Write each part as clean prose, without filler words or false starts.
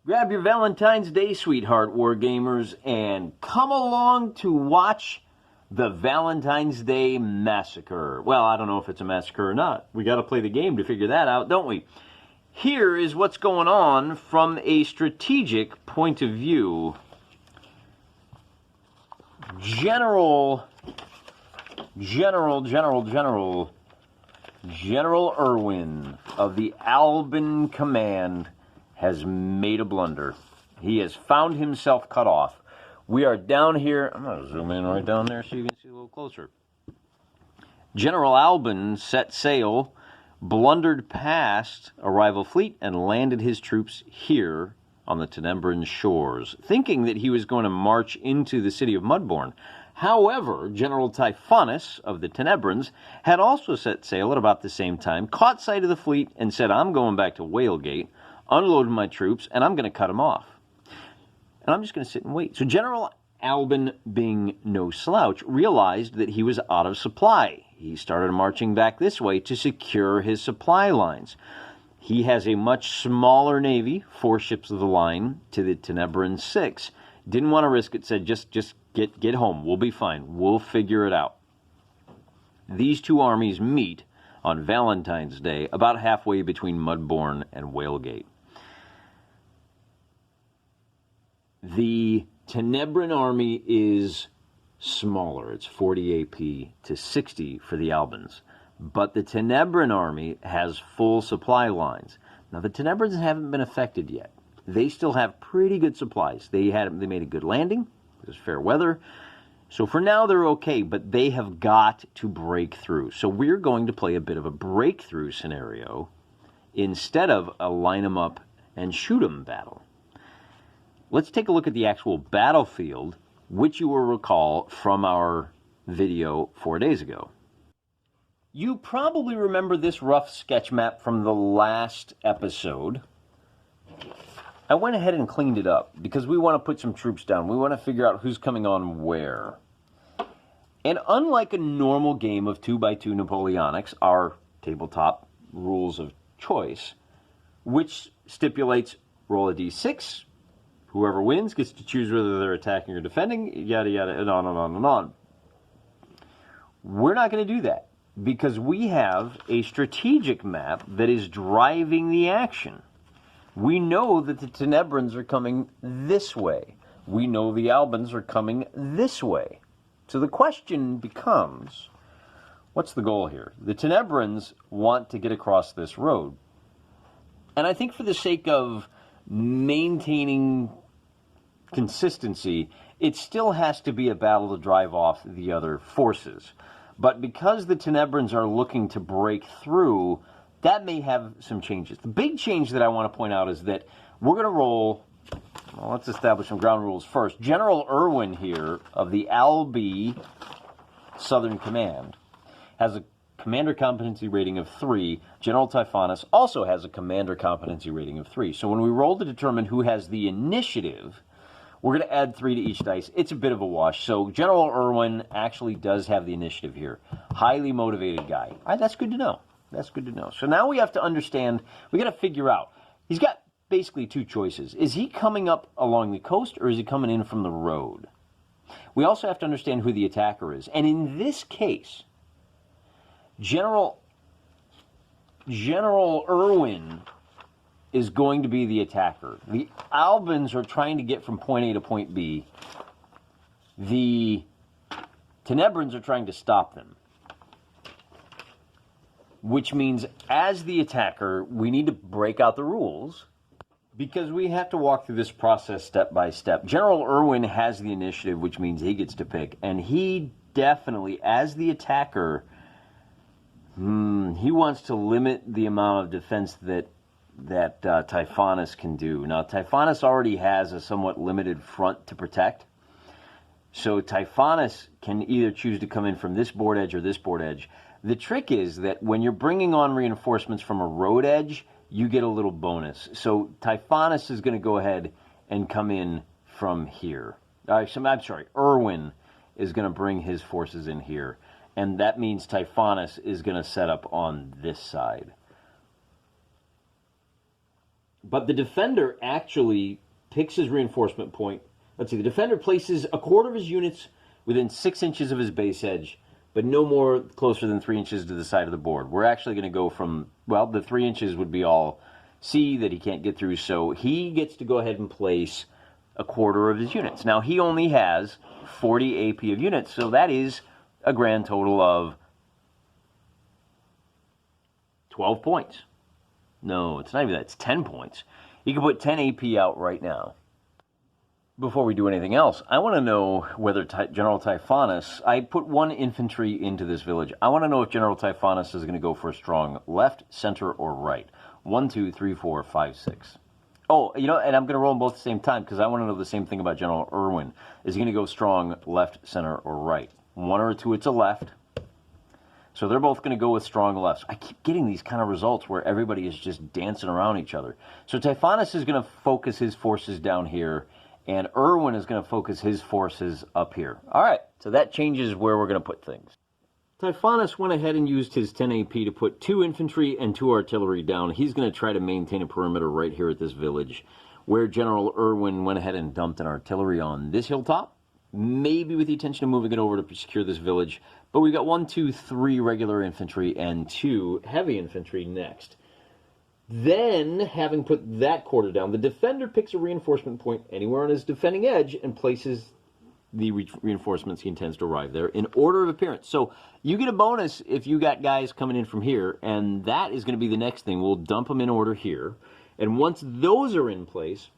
Grab your Valentine's Day, sweetheart, Wargamers, and come along to watch the Valentine's Day Massacre. Well, I don't know if it's a massacre or not. We got to play the game to figure that out, don't we? Here is what's going on from a strategic point of view. General Irwin of the Alban Command has made a blunder. He has found himself cut off. We are down here. I'm going to zoom in right down there so you can see a little closer. General Alban set sail, blundered past a rival fleet, and landed his troops here on the Tenebran shores, thinking that he was going to march into the city of Mudbourne. However, General Typhonus of the Tenebrans had also set sail at about the same time, caught sight of the fleet, and said, I'm going back to Whalegate, unloading my troops, and I'm going to cut them off. And I'm just going to sit and wait. So General Alban, being no slouch, realized that he was out of supply. He started marching back this way to secure his supply lines. He has a much smaller navy, 4 ships of the line, to the Tenebran 6. Didn't want to risk it, said, just get home. We'll be fine. We'll figure it out. These two armies meet on Valentine's Day, about halfway between Mudbourne and Whalegate. The Tenebran army is smaller. It's 40 AP to 60 for the Albans. But the Tenebran army has full supply lines. Now, the Tenebrans haven't been affected yet. They still have pretty good supplies. They made a good landing. It was fair weather. So for now, they're okay, but they have got to break through. So we're going to play a bit of a breakthrough scenario instead of a line them up and shoot 'em battle. Let's take a look at the actual battlefield, which you will recall from our video 4 days ago. You probably remember this rough sketch map from the last episode. I went ahead and cleaned it up because we want to put some troops down. We want to figure out who's coming on where. And unlike a normal game of 2x2 Napoleonics, our tabletop rules of choice, which stipulates roll a d6, whoever wins gets to choose whether they're attacking or defending, yada, yada, and on and on and on. We're not going to do that because we have a strategic map that is driving the action. We know that the Tenebrans are coming this way. We know the Albans are coming this way. So the question becomes, what's the goal here? The Tenebrans want to get across this road. And I think for the sake of maintaining consistency, it still has to be a battle to drive off the other forces. But because the Tenebrans are looking to break through, that may have some changes. The big change that I want to point out is that we're going to roll, well, let's establish some ground rules first. General Irwin here of the Albi Southern Command has a commander competency rating of 3. General Typhonus also has a commander competency rating of 3. So when we roll to determine who has the initiative, we're going to add 3 to each dice. It's a bit of a wash. So General Irwin actually does have the initiative here. Highly motivated guy. All right, that's good to know. That's good to know. So now we have to understand, we got to figure out, he's got basically 2 choices. Is he coming up along the coast or is he coming in from the road? We also have to understand who the attacker is. And in this case, General Irwin is going to be the attacker. The Albans are trying to get from point A to point B. The Tenebrans are trying to stop them. Which means, as the attacker, we need to break out the rules because we have to walk through this process step by step. General Irwin has the initiative, which means he gets to pick. And he definitely, as the attacker, he wants to limit the amount of defense that Typhonus can do. Now, Typhonus already has a somewhat limited front to protect. So Typhonus can either choose to come in from this board edge or this board edge. The trick is that when you're bringing on reinforcements from a road edge, you get a little bonus. So Typhonus is going to go ahead and come in from here. I'm sorry, Irwin is going to bring his forces in here. And that means Typhonus is going to set up on this side. But the defender actually picks his reinforcement point. Let's see, the defender places a quarter of his units within 6 inches of his base edge, but no more closer than 3 inches to the side of the board. We're actually going to go from, well, the 3 inches would be all sea that he can't get through, so he gets to go ahead and place a quarter of his units. Now, he only has 40 AP of units, so that is a grand total of 12 points. No, it's not even that. It's 10 points. He can put 10 AP out right now. Before we do anything else, I want to know whether General Typhonus... I put 1 infantry into this village. I want to know if General Typhonus is going to go for a strong left, center, or right. 1, 2, 3, 4, 5, 6. Oh, you know, and I'm going to roll them both at the same time because I want to know the same thing about General Irwin. Is he going to go strong left, center, or right? 1 or 2, it's a left. So they're both going to go with strong lefts. I keep getting these kind of results where everybody is just dancing around each other. So Typhonus is going to focus his forces down here, and Irwin is going to focus his forces up here. All right, so that changes where we're going to put things. Typhonus went ahead and used his 10 AP to put 2 infantry and 2 artillery down. He's going to try to maintain a perimeter right here at this village, where General Irwin went ahead and dumped an artillery on this hilltop, maybe with the intention of moving it over to secure this village. But we've got 1, 2, 3 regular infantry and 2 heavy infantry next. Then, having put that quarter down, the defender picks a reinforcement point anywhere on his defending edge and places the reinforcements he intends to arrive there in order of appearance. So you get a bonus if you got guys coming in from here, and that is going to be the next thing. We'll dump them in order here. And once those are in place,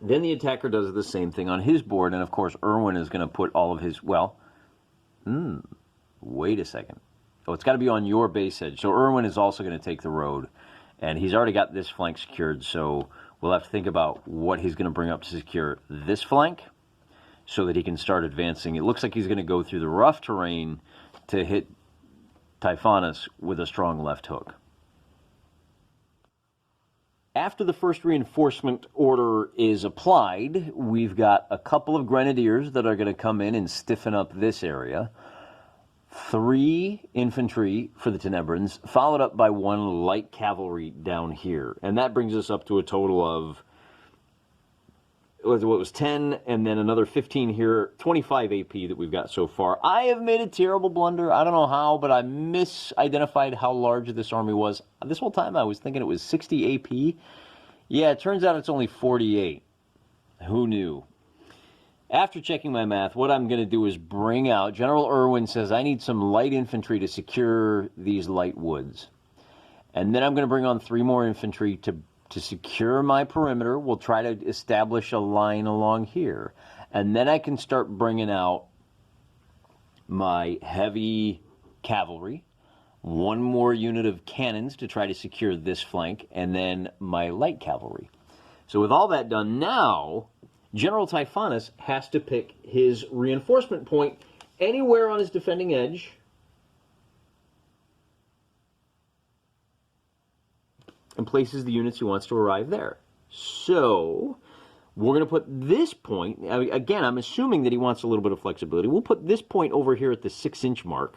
then the attacker does the same thing on his board, and of course Irwin is going to put all of his, well, wait a second. Oh, it's got to be on your base edge. So Irwin is also going to take the road, and he's already got this flank secured, so we'll have to think about what he's going to bring up to secure this flank so that he can start advancing. It looks like he's going to go through the rough terrain to hit Typhonus with a strong left hook. After the first reinforcement order is applied, we've got a couple of grenadiers that are going to come in and stiffen up this area. 3 infantry for the Tenebrans, followed up by 1 light cavalry down here. And that brings us up to a total of, what was 10, and then another 15 here, 25 AP that we've got so far. I have made a terrible blunder. I don't know how, but I misidentified how large this army was. This whole time I was thinking it was 60 AP. Yeah, it turns out it's only 48. Who knew? After checking my math, what I'm going to do is bring out, General Irwin says, I need some light infantry to secure these light woods. And then I'm going to bring on 3 more infantry to secure my perimeter. We'll try to establish a line along here. And then I can start bringing out my heavy cavalry, 1 more unit of cannons to try to secure this flank, and then my light cavalry. So with all that done now, General Typhonus has to pick his reinforcement point anywhere on his defending edge. And places the units he wants to arrive there. So we're going to put this point, again, I'm assuming that he wants a little bit of flexibility. We'll put this point over here at the 6-inch mark.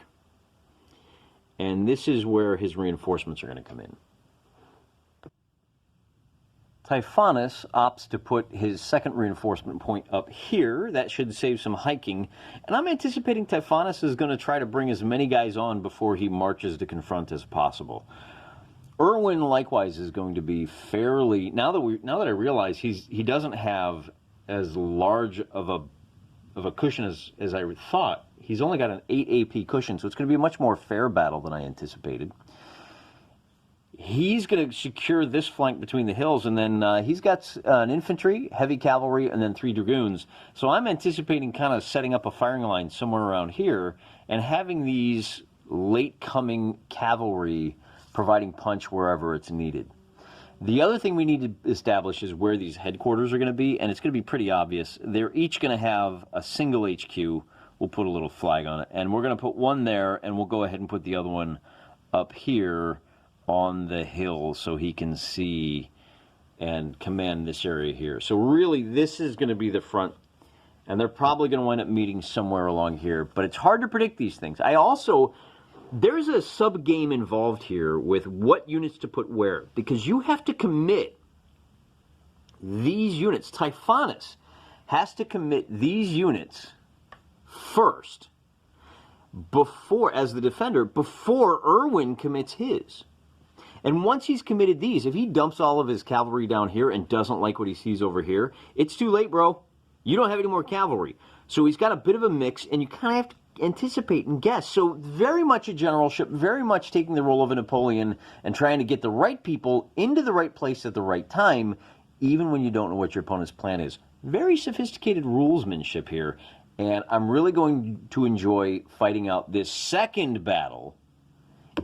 And this is where his reinforcements are going to come in. Typhonus opts to put his second reinforcement point up here. That should save some hiking. And I'm anticipating Typhonus is going to try to bring as many guys on before he marches to confront as possible. Irwin likewise is going to be fairly, now that I realize he doesn't have as large of a cushion as I thought. He's only got an 8 AP cushion, so it's going to be a much more fair battle than I anticipated. He's going to secure this flank between the hills, and then he's got an infantry, heavy cavalry, and then 3 dragoons. So I'm anticipating kind of setting up a firing line somewhere around here and having these late-coming cavalry providing punch wherever it's needed. The other thing we need to establish is where these headquarters are going to be, and it's going to be pretty obvious. They're each going to have a single HQ. We'll put a little flag on it, and we're going to put one there, and we'll go ahead and put the other one up here on the hill so he can see and command this area here. So really, this is going to be the front, and they're probably going to wind up meeting somewhere along here, but it's hard to predict these things. There's a sub-game involved here with what units to put where, because you have to commit these units. Tyrannus has to commit these units first, before, as the defender, before Irwin commits his. And once he's committed these, if he dumps all of his cavalry down here and doesn't like what he sees over here, it's too late, bro. You don't have any more cavalry. So he's got a bit of a mix, and you kind of have to anticipate and guess. So very much a generalship, very much taking the role of a Napoleon and trying to get the right people into the right place at the right time, even when you don't know what your opponent's plan is. Very sophisticated rulesmanship here, and I'm really going to enjoy fighting out this second battle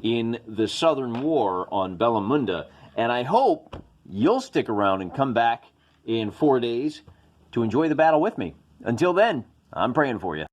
in the Southern War on Bellamunda, and I hope you'll stick around and come back in 4 days to enjoy the battle with me. Until then, I'm praying for you.